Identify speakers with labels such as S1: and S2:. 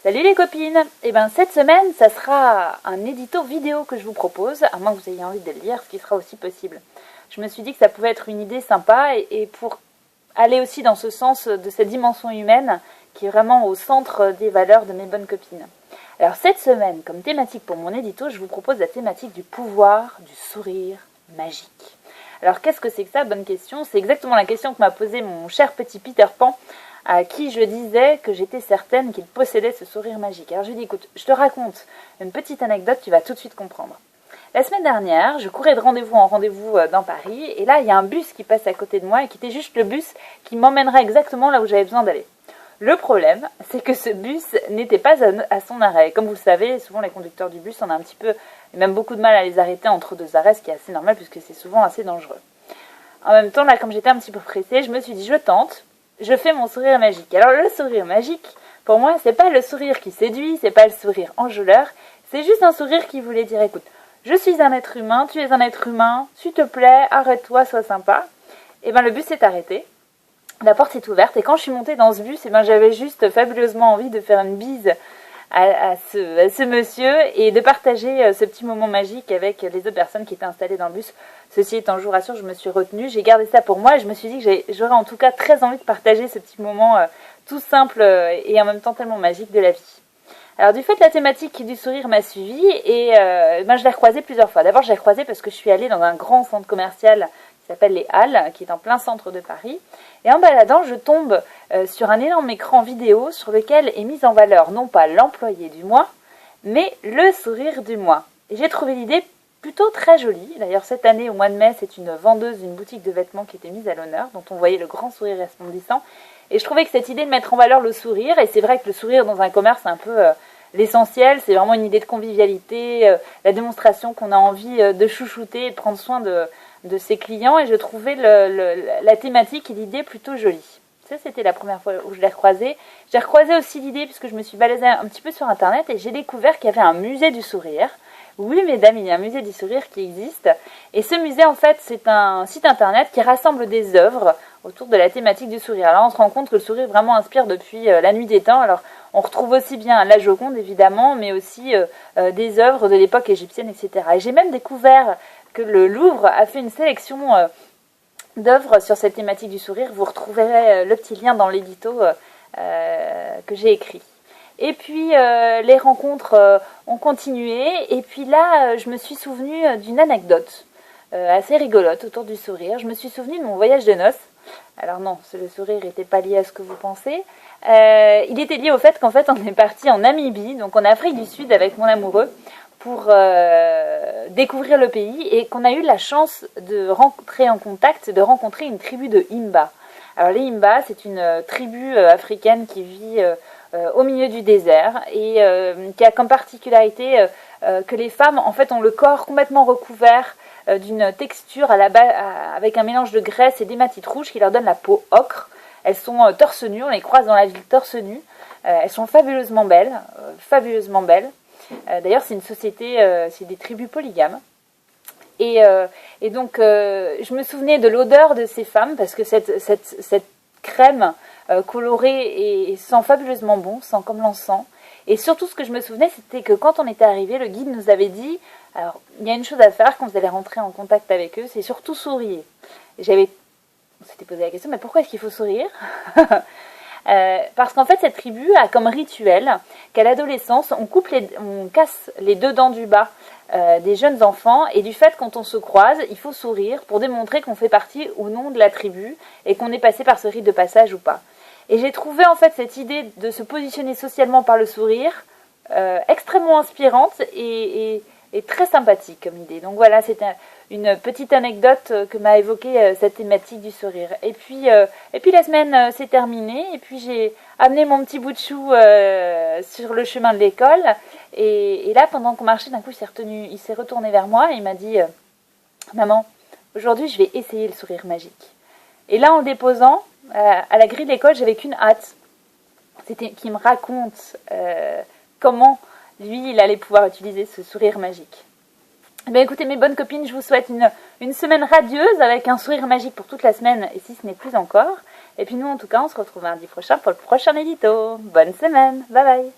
S1: Salut les copines. Cette semaine, ça sera un édito vidéo que je vous propose, à moins que vous ayez envie de le lire, ce qui sera aussi possible. Je me suis dit que ça pouvait être une idée sympa et pour aller aussi dans ce sens de cette dimension humaine qui est vraiment au centre des valeurs de mes bonnes copines. Alors cette semaine, comme thématique pour mon édito, je vous propose la thématique du pouvoir du sourire magique. Alors qu'est-ce que c'est que ça? Bonne question. C'est exactement la question que m'a posée mon cher petit Peter Pan, à qui je disais que j'étais certaine qu'il possédait ce sourire magique. Alors je lui dis, écoute, je te raconte une petite anecdote, tu vas tout de suite comprendre. La semaine dernière, je courais de rendez-vous en rendez-vous dans Paris, et là, il y a un bus qui passe à côté de moi, et qui était juste le bus qui m'emmènerait exactement là où j'avais besoin d'aller. Le problème, c'est que ce bus n'était pas à son arrêt. Comme vous le savez, souvent les conducteurs du bus, on a un petit peu, et même beaucoup de mal à les arrêter entre deux arrêts, ce qui est assez normal, puisque c'est souvent assez dangereux. En même temps, là, comme j'étais un petit peu pressée, je me suis dit, je tente. Je fais mon sourire magique. Alors le sourire magique, pour moi, c'est pas le sourire qui séduit, c'est pas le sourire enjôleur, c'est juste un sourire qui voulait dire, écoute, je suis un être humain, tu es un être humain, s'il te plaît, arrête-toi, sois sympa. Et le bus s'est arrêté, la porte est ouverte, et quand je suis montée dans ce bus, j'avais juste fabuleusement envie de faire une bise à ce monsieur et de partager ce petit moment magique avec les autres personnes qui étaient installées dans le bus. Ceci étant, je vous rassure, je me suis retenue, j'ai gardé ça pour moi et je me suis dit que j'aurais en tout cas très envie de partager ce petit moment tout simple et en même temps tellement magique de la vie. Alors du fait, la thématique du sourire m'a suivie et je l'ai recroisé plusieurs fois. D'abord, je l'ai recroisé parce que je suis allée dans un grand centre commercial qui s'appelle les Halles, qui est en plein centre de Paris. Et en baladant, je tombe sur un énorme écran vidéo sur lequel est mise en valeur non pas l'employé du mois, mais le sourire du mois. Et j'ai trouvé l'idée plutôt très jolie. D'ailleurs, cette année, au mois de mai, c'est une vendeuse d'une boutique de vêtements qui était mise à l'honneur, dont on voyait le grand sourire resplendissant. Et je trouvais que cette idée de mettre en valeur le sourire, et c'est vrai que le sourire dans un commerce, c'est un peu l'essentiel, c'est vraiment une idée de convivialité, la démonstration qu'on a envie de chouchouter et de prendre soin de ses clients, et je trouvais la thématique et l'idée plutôt jolie. Ça, c'était la première fois où je l'ai recroisée. J'ai recroisé aussi l'idée puisque je me suis baladée un petit peu sur Internet et j'ai découvert qu'il y avait un musée du sourire. Oui, mesdames, il y a un musée du sourire qui existe. Et ce musée, en fait, c'est un site Internet qui rassemble des œuvres autour de la thématique du sourire. Alors, on se rend compte que le sourire vraiment inspire depuis la nuit des temps. Alors, on retrouve aussi bien la Joconde, évidemment, mais aussi des œuvres de l'époque égyptienne, etc. Et j'ai même découvert que le Louvre a fait une sélection d'œuvres sur cette thématique du sourire. Vous retrouverez le petit lien dans l'édito que j'ai écrit. Et puis les rencontres ont continué, et puis là je me suis souvenue d'une anecdote assez rigolote autour du sourire. Je me suis souvenue de mon voyage de noces. Alors non, le sourire n'était pas lié à ce que vous pensez. Il était lié au fait qu'en fait on est parti en Namibie, donc en Afrique du Sud avec mon amoureux, pour découvrir le pays, et qu'on a eu la chance de rentrer en contact, de rencontrer une tribu de Himba. Alors les Himba, c'est une tribu africaine qui vit au milieu du désert et qui a comme particularité que les femmes en fait ont le corps complètement recouvert d'une texture à la base avec un mélange de graisse et d'hématite rouge qui leur donne la peau ocre. Elles sont torse nu, on les croise dans la ville torse nu. Elles sont fabuleusement belles, fabuleusement belles. D'ailleurs, c'est une société, c'est des tribus polygames. Et donc, je me souvenais de l'odeur de ces femmes parce que cette crème colorée et sent fabuleusement bon, sent comme l'encens. Et surtout, ce que je me souvenais, c'était que quand on était arrivé, le guide nous avait dit, alors, il y a une chose à faire quand vous allez rentrer en contact avec eux, c'est surtout sourire. On s'était posé la question, mais pourquoi est-ce qu'il faut sourire? Parce qu'en fait, cette tribu a comme rituel qu'à l'adolescence, on casse les deux dents du bas des jeunes enfants, et du fait, quand on se croise, il faut sourire pour démontrer qu'on fait partie ou non de la tribu et qu'on est passé par ce rite de passage ou pas. Et j'ai trouvé en fait cette idée de se positionner socialement par le sourire extrêmement inspirante et très sympathique comme idée. Donc voilà, c'était une petite anecdote que m'a évoqué cette thématique du sourire. Et puis la semaine s'est terminée, et puis j'ai amené mon petit bout de chou sur le chemin de l'école, et là, pendant qu'on marchait, d'un coup, il s'est retourné vers moi et il m'a dit Maman, aujourd'hui, je vais essayer le sourire magique. Et là, en le déposant à la grille de l'école, j'avais qu'une hâte. C'était qu'il me raconte comment, lui, il allait pouvoir utiliser ce sourire magique. Écoutez, mes bonnes copines, je vous souhaite une semaine radieuse avec un sourire magique pour toute la semaine, et si ce n'est plus encore. Et puis nous, en tout cas, on se retrouve lundi prochain pour le prochain édito. Bonne semaine, bye bye.